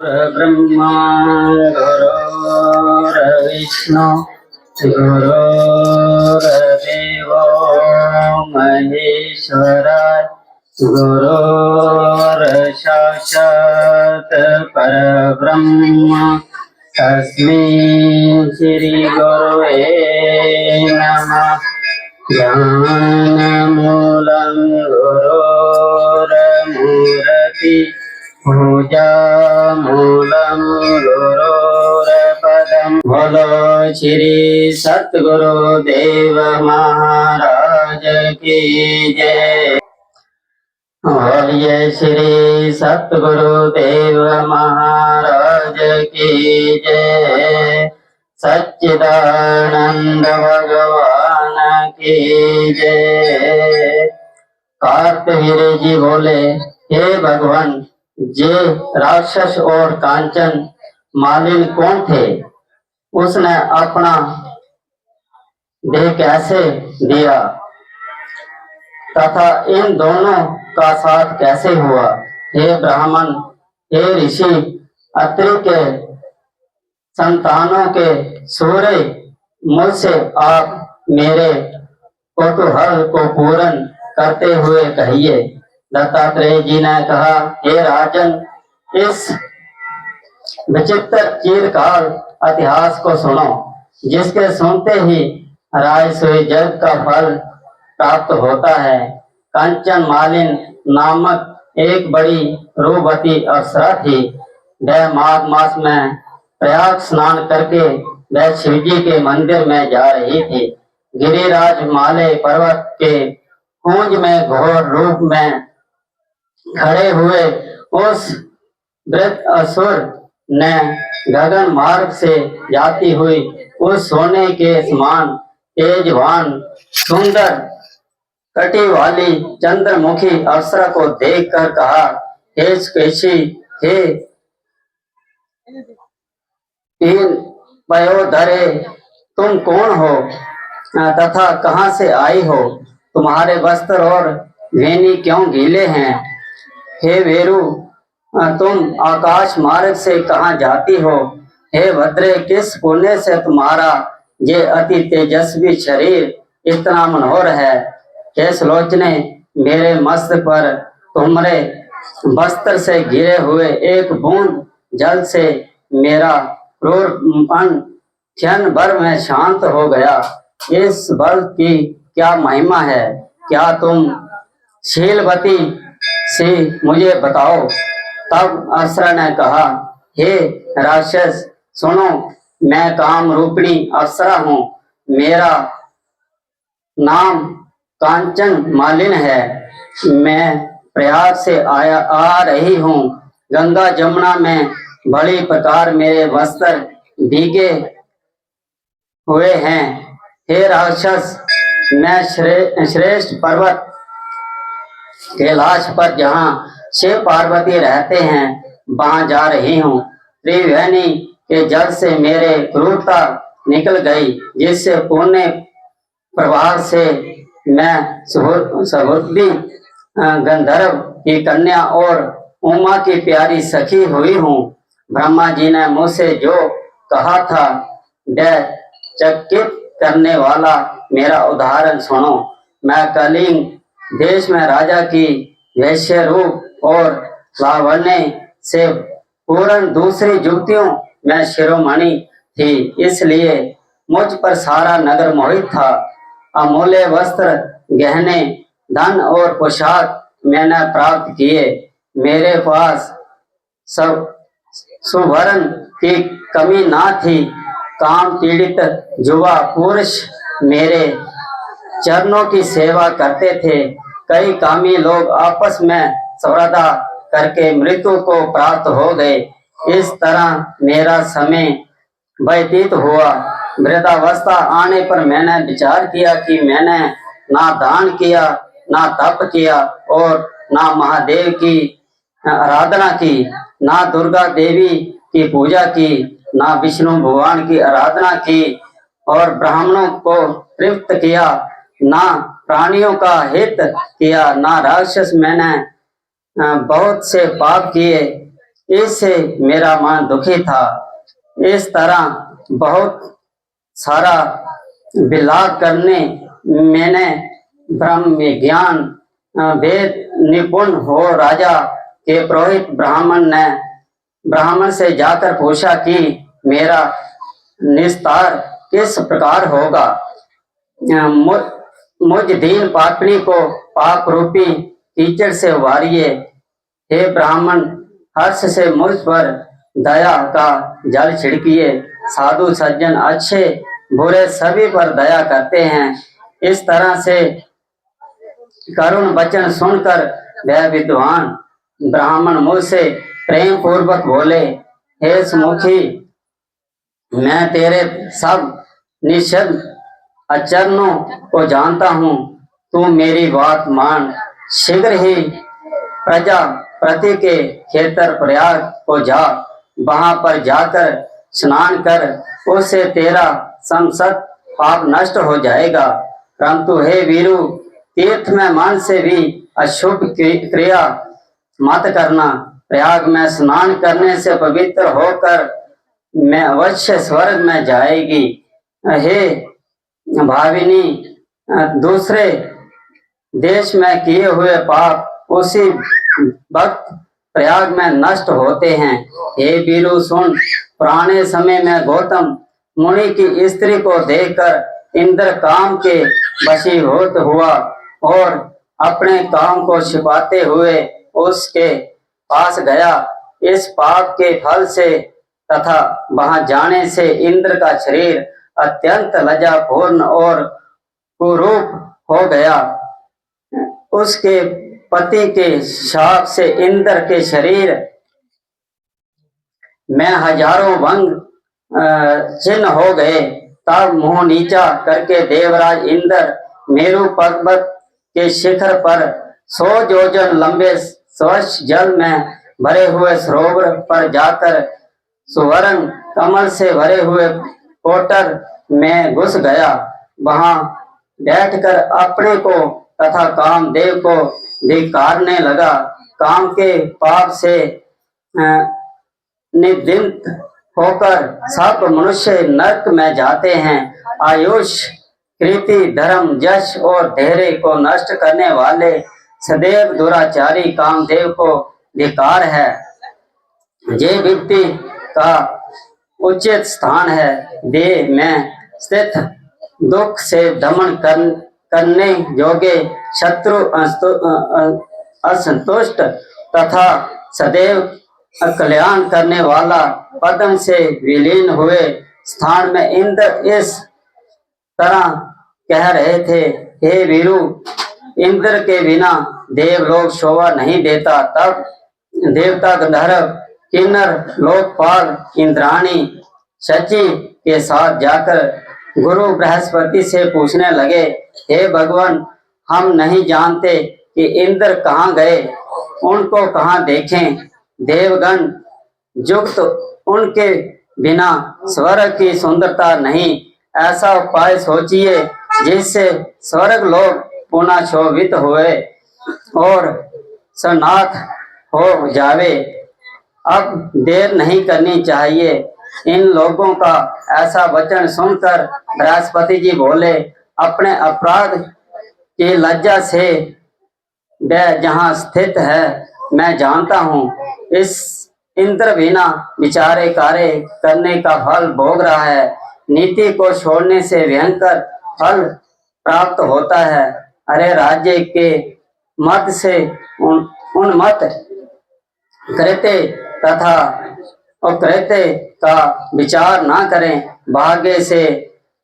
ब्रह्मा गुरुर्विष्णु गुरुर्देवो महेश्वराय गुरुर्साक्षात् परब्रह्म तस्मै श्री गुरवे नमः। ज्ञानमूलं गुरोर्मूर्ति पूजा मूलम गुरोरपदम। बोलो श्री सतगुरु देव महाराज की जय। बोलिए श्री सतगुरु देव महाराज की जय। सच्चिदानंद भगवान की जय। कार्तवीर जी बोले, हे भगवान, जे राक्षस और कांचन मालिन कौन थे? उसने अपना देह कैसे दिया तथा इन दोनों का साथ कैसे हुआ? हे ब्राह्मण, हे ऋषि, अत्रि के संतानों के सूर्य, मुझसे आप मेरे कौतूहल को पूर्ण करते हुए कहिए। दत्तात्रेय जी ने कहा, हे राजन, इस विचित्र चिरकाल इतिहास को सुनो, जिसके सुनते ही राजसूय जग का फल प्राप्त होता है। कंचन मालिन नामक एक बड़ी रूपवती अप्सरा थी। वह माघ मास में प्रयाग स्नान करके वह शिवजी के मंदिर में जा रही थी। गिरिराज माले पर्वत के कुंज में घोर रूप में खड़े हुए उस वृद्ध असुर ने गगन मार्ग से जाती हुई उस सोने के समान तेजवान सुंदर कटी वाली चंद्रमुखी अप्सरा को देखकर कहा, हे कैसी, हे तीन पयोधरे, तुम कौन हो तथा कहाँ से आई हो? तुम्हारे वस्त्र और वेणी क्यों गीले हैं? हे वीरू, तुम आकाश मार्ग से कहाँ जाती हो? हे भद्रे, किस पुण्य से तुम्हारा ये अति तेजस्वी शरीर इतना मनोहर है? हे सुलोचने, मेरे मस्तक पर तुम्हारे वस्त्र से गिरे हुए एक बूंद जल से मेरा क्रूरपन क्षण भर में शांत हो गया। इस बल की क्या महिमा है? क्या तुम शीलवती से मुझे बताओ। तब अप्सरा ने कहा, हे राक्षस, सुनो, मैं काम रूपिणी अप्सरा हूँ। मेरा नाम कांचन मालिन है। मैं प्रयाग से आ रही हूँ। गंगा जमुना में बड़ी प्रकार मेरे वस्त्र भीगे हुए हैं। हे राक्षस, मैं श्रेष्ठ पर्वत कैलाश पर जहाँ शिव पार्वती रहते हैं वहां जा रही हूँ। त्रिवेणी के जल से मेरे क्रूरता निकल गई, जिससे पुण्य प्रभाव से मैं सुबुद्धि गंधर्व की कन्या और उमा की प्यारी सखी हुई हूँ। ब्रह्मा जी ने मुझसे जो कहा था वह चकित करने वाला मेरा उदाहरण सुनो। मैं कलिंग देश में राजा की वैश्य रूप और लावण्य से पूर्ण दूसरी युक्तियों में शिरोमणि थी, इसलिए मुझ पर सारा नगर मोहित था। अमूल्य वस्त्र, गहने, धन और पोशाक मैंने प्राप्त किए। मेरे पास सब सुवर्ण की कमी ना थी। काम पीड़ित युवा पुरुष मेरे चरणों की सेवा करते थे। कई कामी लोग आपस में सौदा करके मृत्यु को प्राप्त हो गए। इस तरह मेरा समय व्यतीत हुआ। वृद्धावस्था आने पर मैंने विचार किया कि मैंने ना दान किया, ना तप किया और ना महादेव की आराधना की, ना दुर्गा देवी की पूजा की, ना विष्णु भगवान की आराधना की और ब्राह्मणों को तृप्त किया, ना प्राणियों का हित किया, ना राक्षस। मैंने बहुत से पाप किए। इससे मेरा मन दुखी था। इस तरह बहुत सारा विलाप करने मैंने ब्रह्म विज्ञान वेद निपुण हो राजा के पुरोहित ब्राह्मण से जाकर पूछा कि मेरा निस्तार किस प्रकार होगा। मुझ दीन पापनी को पाप रूपी कीचड़ से उबारिए। हे ब्राह्मण, हर्ष से मुझ पर दया का जल छिड़किए। साधु सज्जन अच्छे बुरे सभी पर दया करते हैं। इस तरह से करुण वचन सुनकर वह विद्वान ब्राह्मण मुझसे प्रेम पूर्वक बोले, हे सुमुखी, मैं तेरे सब निषेध आचरणों को जानता हूँ। तू मेरी बात मान। शीघ्र ही प्रजापति के क्षेत्र प्रयाग को जा। वहां पर जाकर स्नान कर, उससे तेरा समस्त पाप नष्ट हो जाएगा। परंतु हे वीरू, तीर्थ में मन से भी अशुभ क्रिया मत करना। प्रयाग में स्नान करने से पवित्र होकर मैं अवश्य स्वर्ग में जाएगी। हे भाविनी, दूसरे देश में किए हुए पाप उसी वक्त प्रयाग में नष्ट होते हैं। हे वीरू सुन, पुराने समय में गौतम मुनि की स्त्री को देखकर इंद्र काम के वशीभूत हुआ और अपने काम को छिपाते हुए उसके पास गया। इस पाप के फल से तथा वहां जाने से इंद्र का शरीर अत्यंत लज्जापूर्ण और कुरूप हो गया। उसके पति के शाप से इंद्र के शरीर में हजारों भंग चिन्ह हो गए। तब मुंह नीचा करके देवराज इंद्र मेरु पर्वत के शिखर पर 100 योजन लंबे स्वच्छ जल में भरे हुए सरोवर पर जाकर सुवर्ण कमल से भरे हुए कोटर में घुस गया। वहां बैठकर अपने को तथा कामदेव को धिक्कारने लगा। काम के पाप से निवृत्त होकर सब मनुष्य नरक में जाते हैं। आयुष, कृति, धर्म, यश और धैर्य को नष्ट करने वाले सदैव दुराचारी कामदेव को धिक्कार है। जे व्यक्ति का उचित स्थान है देह में स्थित दुख से दमन करने योग्य शत्रु असंतुष्ट तथा सदैव कल्याण करने वाला पद्म से विलीन हुए स्थान में इंद्र इस तरह कह रहे थे, हे वीरू, इंद्र के बिना देवलोक शोभा नहीं देता। तब देवता गंधर्व, किन्नर, लोकपाल, इंद्राणी, शची के साथ जाकर गुरु बृहस्पति से पूछने लगे, हे भगवान, हम नहीं जानते कि इंद्र कहाँ गए, उनको कहाँ देखें। देवगण युक्त उनके बिना स्वर्ग की सुंदरता नहीं। ऐसा उपाय सोचिए जिससे स्वर्ग लोग पुनः शोभित हुए और सनाथ हो जावे। अब देर नहीं करनी चाहिए। इन लोगों का ऐसा वचन सुनकर बृहस्पति जी बोले, अपने अपराध की लज्जा से वह जहाँ स्थित है मैं जानता हूँ। इस इंद्र बिना विचारे कार्य करने का फल भोग रहा है। नीति को छोड़ने से भयंकर फल प्राप्त होता है। अरे राज्य के मत से उन मत कृत्य तथा अकृत्य का विचार ना करें। भाग्य से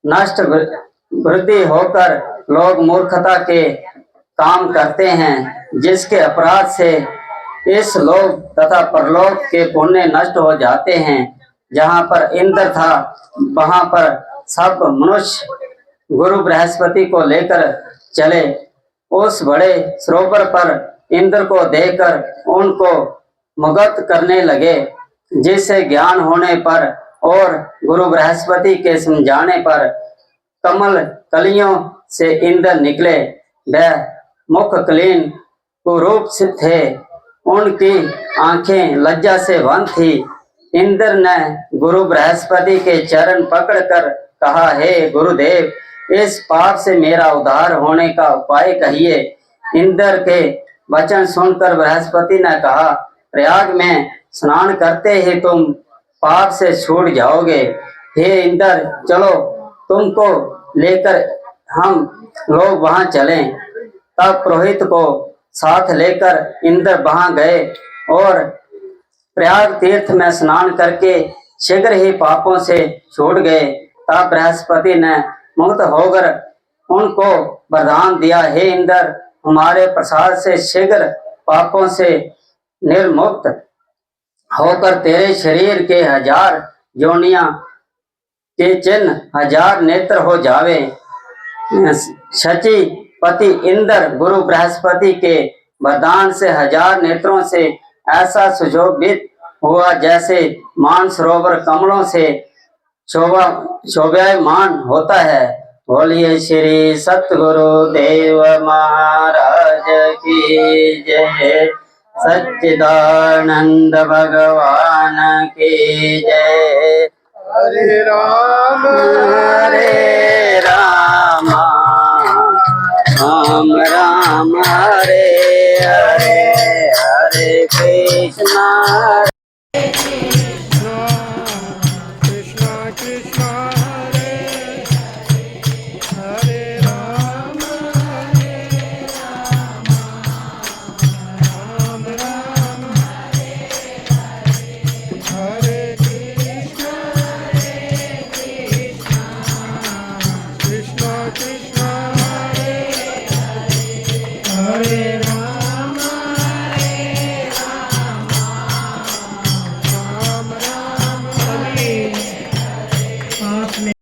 नष्ट वृद्धि होकर लोग मूर्खता के काम करते हैं, जिसके अपराध से इस लोक तथा परलोक के पुण्य नष्ट हो जाते हैं। जहाँ पर इंद्र था वहां पर सब मनुष्य गुरु बृहस्पति को लेकर चले। उस बड़े सरोवर पर इंद्र को देखकर उनको मुग्ध करने लगे, जिससे ज्ञान होने पर और गुरु बृहस्पति के समझाने पर कमल कलियों से इंद्र निकले। वह मुख कलीन कुरूप थे उनकी आंखें लज्जा से बंद थी। इंद्र ने गुरु बृहस्पति के चरण पकड़कर कहा, हे गुरुदेव, इस पाप से मेरा उद्धार होने का उपाय कहिए। इंद्र के वचन सुनकर बृहस्पति ने कहा, प्रयाग में स्नान करते ही तुम पाप से छूट जाओगे। हे इंद्र, चलो तुमको लेकर हम लोग वहां चलें। तब पुरोहित को साथ लेकर इंद्र वहां गए और प्रयाग तीर्थ में स्नान करके शीघ्र ही पापों से छूट गए। तब बृहस्पति ने मुक्त होकर उनको वरदान दिया, हे इंद्र, हमारे प्रसाद से शीघ्र पापों से निर्मुक्त होकर तेरे शरीर के 1000 योनियां के चिन्ह 1000 नेत्र हो जावे। शची पति इंद्र गुरु बृहस्पति के वरदान से 1000 नेत्रों से ऐसा सुशोभित हुआ जैसे मानसरोवर कमलों से शोभायमान होता है। बोलिए श्री सतगुरु देव महाराज की जय, सच्चिदानंद भगवान की जय। हरे राम राम राम हरे हरे, हरे कृष्णा